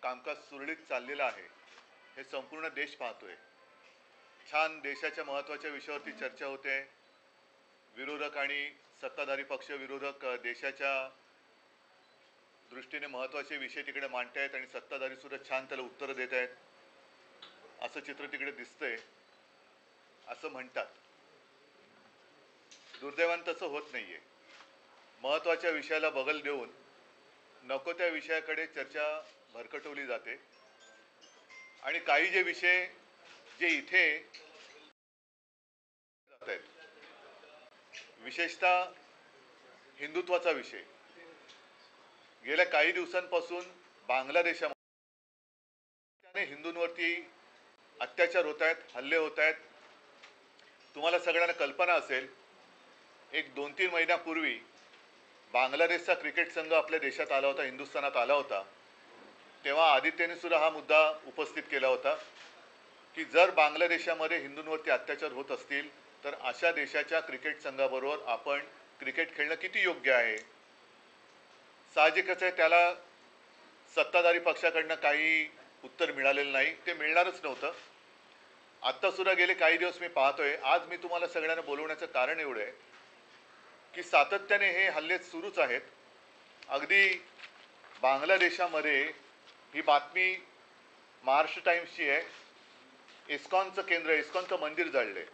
कामकाज सुरळीत चाललेलं आहे हे संपूर्ण देश पाहतोय। छान देशाच्या महत्त्वाच्या विषयावरती चर्चा होते। विरोधक आणि सत्ताधारी पक्ष विरोधक देशाच्या दृष्टीने महत्त्वाचे विषय तिकडे मांडतायत आणि सत्ताधारी सुद्धा छान त्याला उत्तर देत आहेत, असं चित्र तिकडे दिसतंय असं म्हणतात। दुर्दैवाने तसं होत नाहीये। महत्त्वाच्या विषयाला बगल देऊन नको त्या विषयाकडे चर्चा भरकटवली जाते आणि काही जे विषय जे इथे जात आहेत, विशेषतः हिंदुत्वाचा विषय, गेल्या काही दिवसांपासून बांगलादेशामध्ये हिंदूंवरती अत्याचार होत आहेत, हल्ले होत आहेत। तुम्हाला सगळ्यांना कल्पना असेल, एक 2-3 महिन्यापूर्वी बांगलादेशचा क्रिकेट संघ आपल्या देशात आला होता, हिंदुस्थानात आला होता। तेव्हा आदित्यने सुद्धा हा मुद्दा उपस्थित केला होता की जर बांगलादेशामध्ये हिंदूंवरती अत्याचार होत असतील तर अशा देशाच्या क्रिकेट संघाबरोबर आपण क्रिकेट खेळणं किती योग्य आहे। साहजिकच आहे, त्याला सत्ताधारी पक्षाकडनं काही उत्तर मिळालेलं नाही, ते मिळणारच नव्हतं। आत्ता सुद्धा गेले काही दिवस मी पाहतोय, आज मी तुम्हाला सगळ्यांना बोलवण्याचं कारण एवढं आहे की सातत्याने हे हल्ले सुरूच आहेत। अगदी बांगलादेशामध्ये ही बातमी महाराष्ट्र टाइम्सची आहे, इस्कॉनचं केंद्र, इस्कॉनचं मंदिर जाळले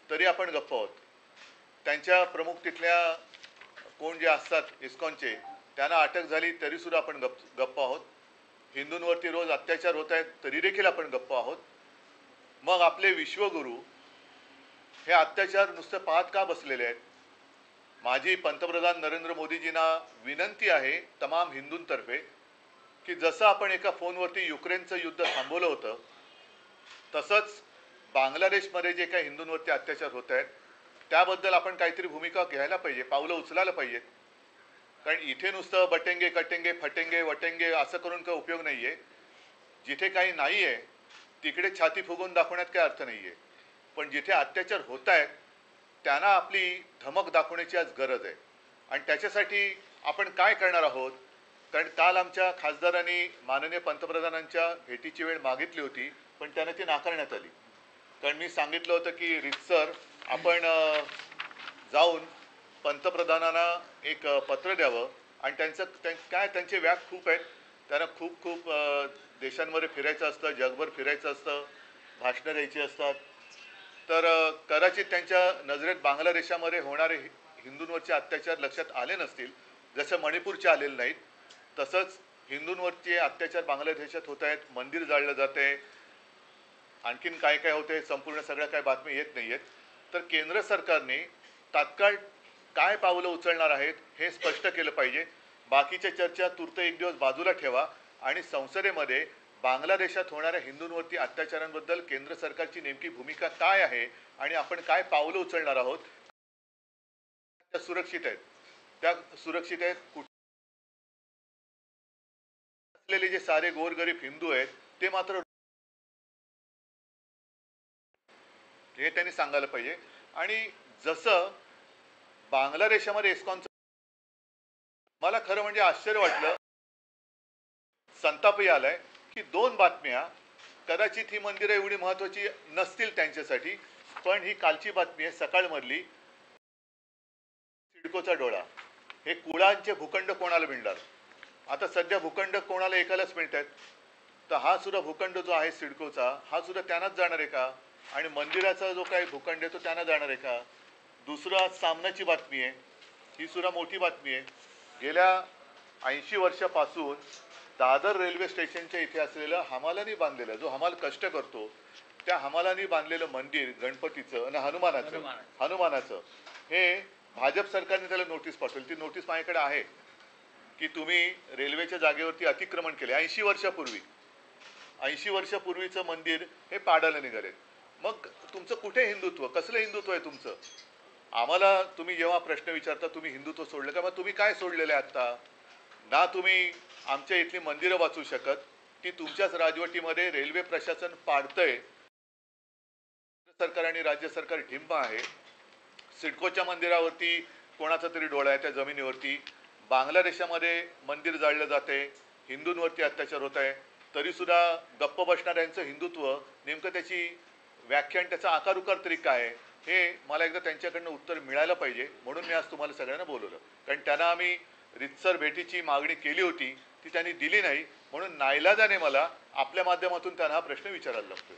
तरी आपण गप्प आहोत। त्यांच्या प्रमुख तिथल्या कोण जे असतात इस्कॉनचे, त्यांना अटक झाली तरी सुद्धा आपण गप्प आहोत। हिंदूंवरती रोज अत्याचार होत आहेत तरी देखील आपण गप्प आहोत। मग आपले विश्वगुरू हे अत्याचार नुसतं पाहत का बसलेले आहेत? माझी पंतप्रधान नरेंद्र मोदीजींना विनंती आहे तमाम हिंदूंतर्फे की जसं आपण एका फोनवरती युक्रेनचं युद्ध थांबवलं होतं, तसंच बांगलादेशमध्ये जे काही हिंदूंवरती अत्याचार होत आहेत त्याबद्दल आपण काहीतरी भूमिका घ्यायला पाहिजे, पावलं उचलायला पाहिजेत। कारण इथे नुसतं बटेंगे कटेंगे फटेंगे वटेंगे असं करून काही उपयोग नाही आहे। जिथे काही नाही आहे तिकडे छाती फुगवून दाखवण्यात काही अर्थ नाही आहे, पण जिथे अत्याचार होत आहेत त्यांना आपली धमक दाखवण्याची आज गरज आहे। आणि त्याच्यासाठी आपण काय करणार आहोत? कारण काल आमच्या खासदारांनी माननीय पंतप्रधानांच्या भेटीची वेळ मागितली होती, पण त्यांना ती नाकारण्यात आली। कारण मी सांगितलं होतं की रितसर आपण जाऊन पंतप्रधानांना एक पत्र द्यावं आणि त्यांचे व्याप खूप आहेत, त्यांना खूप खूप देशांमध्ये फिरायचं असतं, जगभर फिरायचं असतं, भाषणं द्यायची असतात। तर कदाचित त्यांच्या नजरेत बांगलादेशामध्ये होणारे हिंदूंवरचे अत्याचार लक्षात आले नसतील, जसं मणिपूरचे आलेले नाहीत, तसंच हिंदूंवरचे अत्याचार बांगलादेशात होत आहेत, मंदिर जाळलं जाते, आणखीन काय काय होते, संपूर्ण सगळ्या काय बातमी येत नाही आहेत। तर केंद्र सरकारने तात्काळ काय पावलं उचलणार आहेत हे स्पष्ट केलं पाहिजे। बाकीच्या चर्चा तूर्त एक दिवस बाजूला ठेवा आणि संसदेमध्ये बांगलादेशात होणाऱ्या हिंदूंवरती अत्याचारांबद्दल केंद्र सरकारची नेमकी भूमिका काय आहे आणि आपण काय पावलं उचलणार आहोत, त्या सुरक्षित आहेत, त्या सुरक्षित आहेत असलेले जे सारे गोरगरीब हिंदू आहेत ते मात्र हे त्यांनी सांगायला पाहिजे। आणि जसं बांगलादेशामध्ये इस्कॉनचं, मला खरं म्हणजे आश्चर्य वाटलं, संतापही आलाय की 2 बातम्या, कदाचित ही मंदिरं एवढी महत्त्वाची नसतील त्यांच्यासाठी, पण ही कालची बातमी आहे सकाळमधली, सिडकोचा डोळा, हे कुळांचे भूखंड कोणाला मिळणार? आता सध्या भूखंड कोणाला एकालाच मिळत आहेत, तर हा सुद्धा भूखंड जो आहे सिडकोचा, हा सुद्धा त्यांनाच जाणार आहे का? आणि मंदिराचा जो काही भूखंड आहे तो त्यांना जाणार आहे का? दुसरं सामनाची बातमी आहे, ही सुद्धा मोठी बातमी आहे। गेल्या 80 वर्षापासून दादर रेल्वे स्टेशनच्या इथे असलेलं हमालांनी बांधलेलं, जो हमाल कष्ट करतो त्या हमालांनी बांधलेलं मंदिर गणपतीचं आणि हनुमानाचं हे भाजप सरकारने त्याला नोटीस पाठवली। ती नोटीस माझ्याकडे आहे की तुम्ही रेल्वेच्या जागेवरती अतिक्रमण केले 80 वर्षापूर्वी, 80 वर्षापूर्वीचं मंदिर हे पाडायला निघाले। मग तुमचं कुठे हिंदुत्व, कसलं हिंदुत्व आहे तुमचं? आम्हाला तुम्ही जेव्हा प्रश्न विचारता तुम्ही हिंदुत्व सोडलं का, मग तुम्ही काय सोडलेलं आहे आत्ता? ना तुम्ही आमच्या इथली मंदिरं वाचू शकत, की तुमच्याच राजवटीमध्ये रेल्वे प्रशासन पाडतंय, सरकार आणि राज्य सरकार ढिंब आहे। सिडकोच्या मंदिरावरती कोणाचा तरी डोळा आहे, त्या जमिनीवरती बांगलादेशामध्ये मंदिर जाळलं जाते, हिंदूंवरती अत्याचार होत आहे, तरीसुद्धा गप्प बसणाऱ्यांचं हिंदुत्व नेमकं त्याची व्याख्या आणि त्याचा आकार उकार तरी काय आहे, हे मला एकदा त्यांच्याकडनं उत्तर मिळायला पाहिजे. म्हणून मी आज तुम्हाला सगळ्यांना बोलवलं. कारण त्यांना आम्ही रितसर भेटीची मागणी केली होती, ती त्यांनी दिली नाही. म्हणून नाईलाजाने मला आपल्या माध्यमातून त्यांना हा प्रश्न विचारायला लागतोय.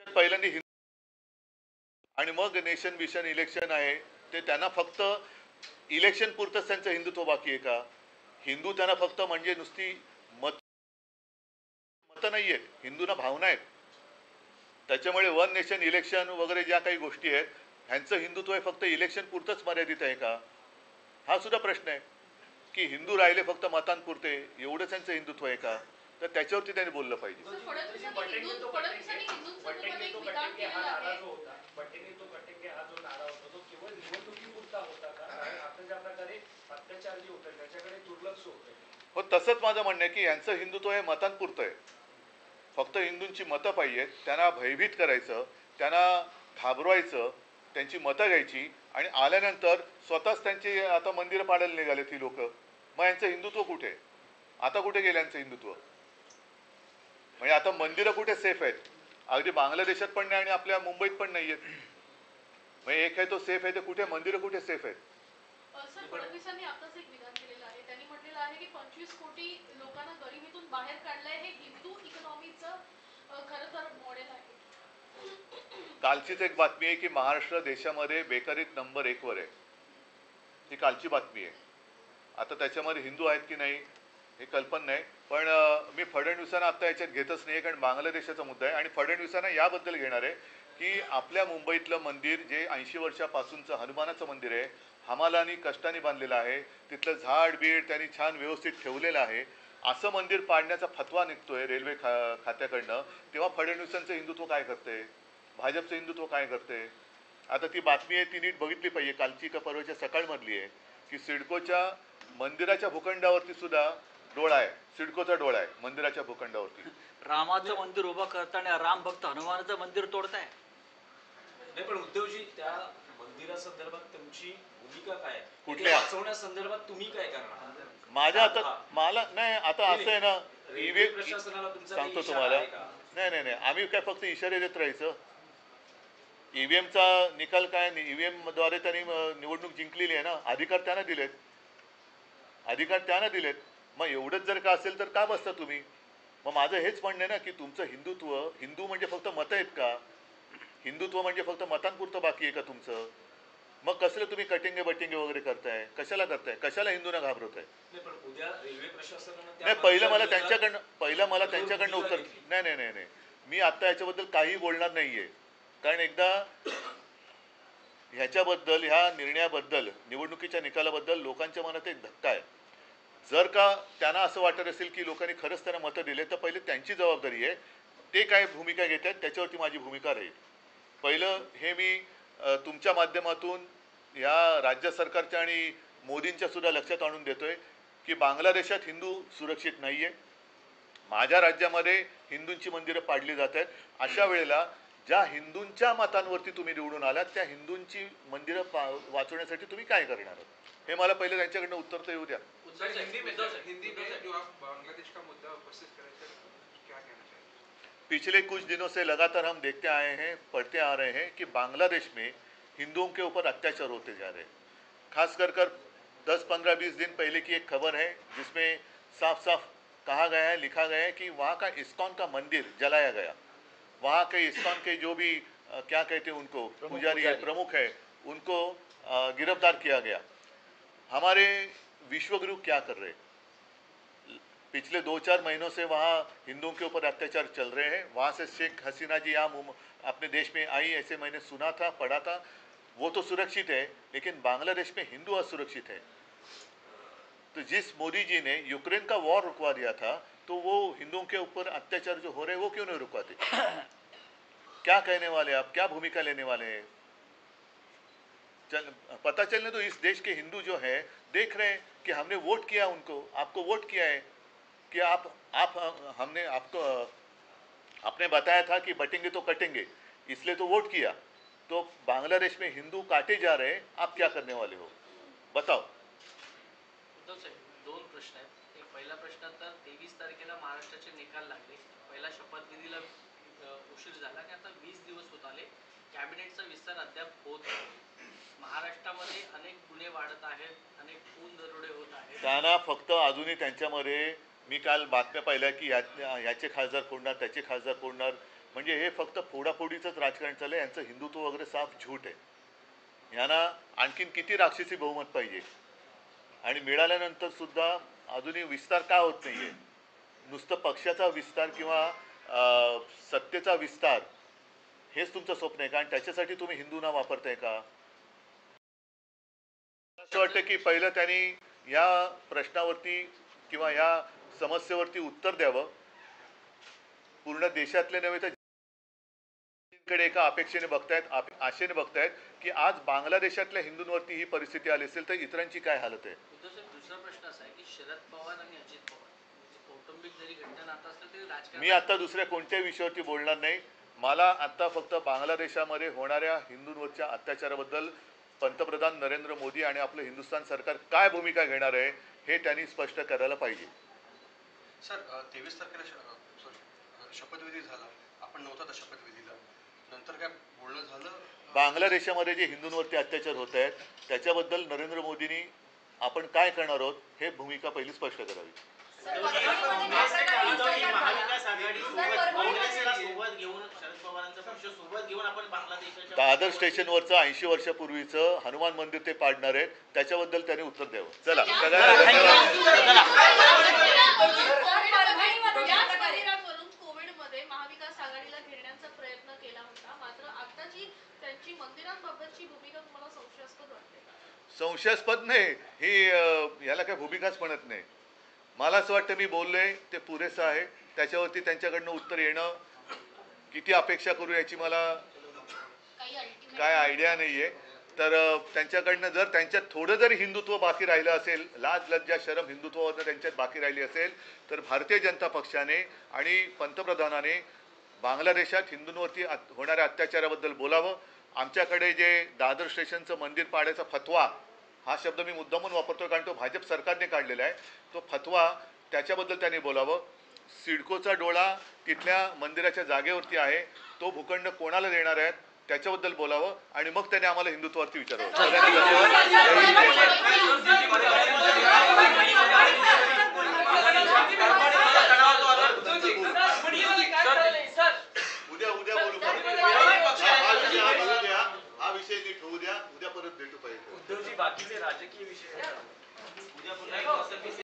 पहिल्यांदा हिंदू आणि मग नेशन मिशन इलेक्शन आहे, ते त्यांना फक्त इलेक्शन पुरतंच त्यांचं हिंदुत्व बाकी आहे का? हिंदू त्यांना फक्त म्हणजे नुसती मत नाही आहेत, हिंदूंना भावना आहेत. त्याच्यामुळे वन नेशन इलेक्शन वगैरे ज्या काही गोष्टी आहेत, ह्यांचं हिंदुत्व हे फक्त इलेक्शन पुरतंच मर्यादित आहे का? हा सुद्धा प्रश्न आहे की हिंदू राहिले फक्त मतांपुरते, एवढंच त्यांचं हिंदुत्व आहे का? तर त्याच्यावरती त्यांनी बोललं पाहिजे. हो, तसंच माझं म्हणणं आहे की यांचं हिंदुत्व हे मतांपुरतं आहे. फक्त हिंदूंची मतं पाहिजेत, त्यांना भयभीत करायचं, त्यांना घाबरवायचं, त्यांची मतं घ्यायची आणि आल्यानंतर स्वतःच त्यांची आता मंदिरं पाडायला निघालेत ही लोक. मग यांचं हिंदुत्व कुठे? आता कुठे गेलं यांचं हिंदुत्व? म्हणजे आता मंदिरं कुठे सेफ आहेत? अगदी बांगलादेशात पण नाही आणि आपल्या मुंबईत पण नाही आहेत. म्हणजे एक आहे तो सेफ आहे, ते कुठे मंदिरं कुठे सेफ आहेत? सर, फडणवीसांनी आताच एक विधान केलेलं आहे. त्यांनी म्हटलेलं आहे की 25 कोटी लोकांना गरिबीतून बाहेर काढलंय. हे हिंदू इकॉनॉमीचं खरं तर मॉडेल आहे. कालचीच एक बातमी आहे की महाराष्ट्र देशामध्ये बेकारीत नंबर 1 वर आहे. ही कालची बातमी आहे. आता त्याच्यामध्ये हिंदू आहेत की नाही हे कल्पना नाही, पण मी फडणवीसांना आता याच्यात घेतच नाही, कारण बांगलादेशाचा मुद्दा आहे. आणि फडणवीसांना याबद्दल घेणार आहे की आपल्या मुंबईतलं मंदिर जे 80 वर्षापासूनचं हनुमानाचं मंदिर आहे, हमालांनी कष्टाने बांधलेलं आहे, तिथलं झाड बीड त्यांनी छान व्यवस्थित ठेवलेलं आहे, असं मंदिर पाडण्याचा फतवा निघतोय रेल्वे खात्याकडनं. तेव्हा फडणवीसांचं हिंदुत्व काय करते, भाजपचं हिंदुत्व काय करते? आता ती बातमी आहे, ती नीट बघितली पाहिजे. कालची का परवाच्या सकाळमधली आहे की सिडकोच्या मंदिराच्या भूखंडावरती सुद्धा डोळा आहे, सिडकोचा डोळा आहे मंदिराच्या भूखंडावरती. रामाचं मंदिर उभं करताना राम भक्त हनुमानाचं मंदिर तोडताय. नाही, पण उद्धवजी, त्या मंदिरासंदर्भात तुमची भूमिका काय? कुठल्या वाचवण्यासंदर्भात तुम्ही काय करणार? माझ्या आता मला नाही, आता असं आहे ना, प्रशासनाला तुमचा सांगतो तुम्हाला. नाही नाही नाही, आम्ही काय फक्त इशारे देत राहायचं? ईव्हीएमचा निकाल काय, ईव्हीएम द्वारे त्यांनी निवडणूक जिंकलेली आहे ना, अधिकार त्यांना दिलेत, अधिकार त्यांना दिलेत. मग एवढंच जर का असेल तर का बसता तुम्ही? मग माझं हेच म्हणणं आहे ना की तुमचं हिंदुत्व, हिंदू म्हणजे फक्त मतं आहेत का? हिंदुत्व म्हणजे फक्त मतांपुरतं बाकी आहे का तुमचं? मग कसलं तुम्ही कटिंगे बटिंगे वगैरे करताय? कशाला करताय? कशाला हिंदूंना घाबरताय? नाही, पहिलं मला त्यांच्याकडनं उत्तर. नाही नाही नाही नाही, मी आता याच्याबद्दल काही बोलणार नाहीये. कारण एकदा ह्याच्याबद्दल, ह्या निर्णयाबद्दल, निवडणुकीच्या निकालाबद्दल लोकांच्या मनात एक धक्का आहे. जर का त्यांना असं वाटत असेल की लोकांनी खरंच त्यांना मतं दिले, तर पहिले त्यांची जबाबदारी आहे, ते काय भूमिका घेत आहेत त्याच्यावरती माझी भूमिका राहील. पहिलं हे मी तुमच्या माध्यमातून या राज्य सरकारच्या आणि मोदींच्या सुद्धा लक्षात आणून देतोय की बांगलादेशात हिंदू सुरक्षित नाही आहे. माझ्या राज्यामध्ये हिंदूंची मंदिरं पाडली जात आहेत. अशा वेळेला ज्या हिंदूंच्या मतांवरती तुम्ही निवडून आलात, त्या हिंदूंची मंदिरं वाचवण्यासाठी तुम्ही काय करणार आहात, हे मला पहिले त्यांच्याकडनं उत्तर तर येऊ द्या. पिछले कुछ दिनों से लगातार हम देखते आए हैं, पढ़ते आ रहे हैं कि बांग्लादेश में हिंदुओं के ऊपर अत्याचार होते जा रहे हैं. खास कर 10-15-20 दिन पहले की एक खबर है जिसमें साफ साफ कहा गया है, लिखा गया है कि वहाँ का इस्कॉन का मंदिर जलाया गया. वहाँ के इस्कॉन के जो भी क्या कहते हैं उनको, पुजारी है, प्रमुख है, उनको गिरफ्तार किया गया. हमारे विश्वगुरु क्या कर रहे हैं? पिछले 2-4 महीनों से वहाँ हिंदुओं के ऊपर अत्याचार चल रहे हैं. वहाँ से शेख हसीना जी यहाँ अपने देश में आई, ऐसे मैंने सुना था, पढ़ा था. वो तो सुरक्षित है, लेकिन बांग्लादेश में हिंदू असुरक्षित है. तो जिस मोदी जी ने यूक्रेन का वॉर रुकवा दिया था, तो वो हिंदुओं के ऊपर अत्याचार जो हो रहे हैं वो क्यों नहीं रुकवाते? क्या कहने वाले आप, क्या भूमिका लेने वाले हैं? पता चलने तो इस देश के हिंदू जो है देख रहे हैं कि हमने वोट किया उनको, आपको वोट किया है कि आप हमने आपको आपने बताया था कि बटेंगे तो कटेंगे, इसलिए तो वोट किया. तो बांग्लादेश में हिंदू काटे जा रहे हैं, आप क्या करने वाले हो? बताओ. दोन प्रश्न आहेत. एक पहिला प्रश्न तर 23 तारखेला महाराष्ट्राचे निकाल लागले. पहिला शपथविधीला उशीर झाला आणि आता 20 दिवस होत आले. कॅबिनेटचा विस्तार अद्याप होत नाही. महाराष्ट्रामध्ये अनेक गुन्हे वाढत आहेत, अनेक खून दरोडे होत आहेत. त्यांना फक्त अजूनही त्यांच्यामध्ये मी काल बातम्या पाहिल्या की याचे खासदार फोडणार त्याचे खासदार फोडणार, म्हणजे हे फक्त फोडाफोडीचंच राजकारण चाललंय. यांचं हिंदुत्व वगैरे साफ झूट आहे. यांना आणखीन किती राक्षसी बहुमत पाहिजे आणि मिळाल्यानंतर सुद्धा अजूनही विस्तार का होत नाहीये? नुसतं पक्षाचा विस्तार किंवा सत्तेचा विस्तार हेच तुमचं स्वप्न आहे का? आणि त्याच्यासाठी तुम्ही हिंदूंना वापरताय का? असं वाटतं की पहिलं त्यांनी या प्रश्नावरती किंवा या समस्येवरती उत्तर द्यावं. पूर्ण देशातले नव्हे तर कडे एका अपेक्षेने बघतायत, आशेने बघतायत की आज बांगलादेशातल्या हिंदूंवरती ही परिस्थिती आली असेल तर इतरांची काय हालत आहे? उद्धव साहेब, दुसरा प्रश्न असा आहे की शरद पवार आणि अजित पवार म्हणजे कौटुंबिक जरी घटना नातं असलं तरी राजकारण. मी आता दुसऱ्या कोणत्याही विषयावरती बोलणार नाही. मला आता फक्त बांगलादेशामध्ये होणाऱ्या हिंदूंवरच्या अत्याचाराबद्दल पंतप्रधान नरेंद्र मोदी आणि आपलं हिंदुस्थान सरकार काय भूमिका घेणार आहे हे त्यांनी स्पष्ट करायला पाहिजे. सर 23 तारखेला शपथविधी झाला. आपण नव्हता शपथविधीला. नंतर काय बोलणं झालं? बांगलादेशामध्ये जे हिंदूंवरती अत्याचार होत आहेत त्याच्याबद्दल नरेंद्र मोदींनी आपण काय करणार आहोत हे भूमिका पहिली स्पष्ट करावी. महाविकास आघाडी सोबत घेऊन शरद पवारांचा पक्ष सोबत घेऊन आपण बांगलादेशाच्या दादर स्टेशनवरचं 80 वर्षापूर्वीचं हनुमान मंदिर ते पाडणार आहे त्याच्याबद्दल त्यांनी उत्तर द्यावं. चला सगळ्यांना याच परिणामावरून कोविडमध्ये महाविकास आघाडीला घेण्याचा प्रयत्न केला होता. मात्र आताची त्यांची मंदिरांबाबतची भूमिका तुम्हाला संशयास्पद वाटते का? संशयास्पद नाही, ही याला काय भूमिकाच म्हणत नाही. मला असं वाटतं मी बोललोय ते पुरेसं आहे. त्याच्यावरती त्यांच्याकडनं उत्तर येणं किती अपेक्षा करू याची मला काय आयडिया नाही आहे. तर त्यांच्याकडनं जर त्यांच्यात थोडं जरी हिंदुत्व बाकी राहिलं असेल, लाज लज्जा शरम हिंदुत्वावरनं त्यांच्यात बाकी राहिली असेल तर भारतीय जनता पक्षाने आणि पंतप्रधानाने बांगलादेशात हिंदूंवरती होणाऱ्या अत्याचाराबद्दल बोलावं. आमच्याकडे जे दादर स्टेशनचं मंदिर पाडायचा फतवा, हा शब्द मी मुद्दामून वापरतो कारण तो भाजप सरकारने काढलेला आहे, तो फतवा त्याच्याबद्दल त्यांनी बोलावं. सिडकोचा डोळा तिथल्या मंदिराच्या जागेवरती आहे, तो भूखंड कोणाला देणार आहेत त्याच्याबद्दल बोलावं आणि मग त्याने आम्हाला हिंदुत्वावरती विचारावं. सगळ्यांना धन्यवाद.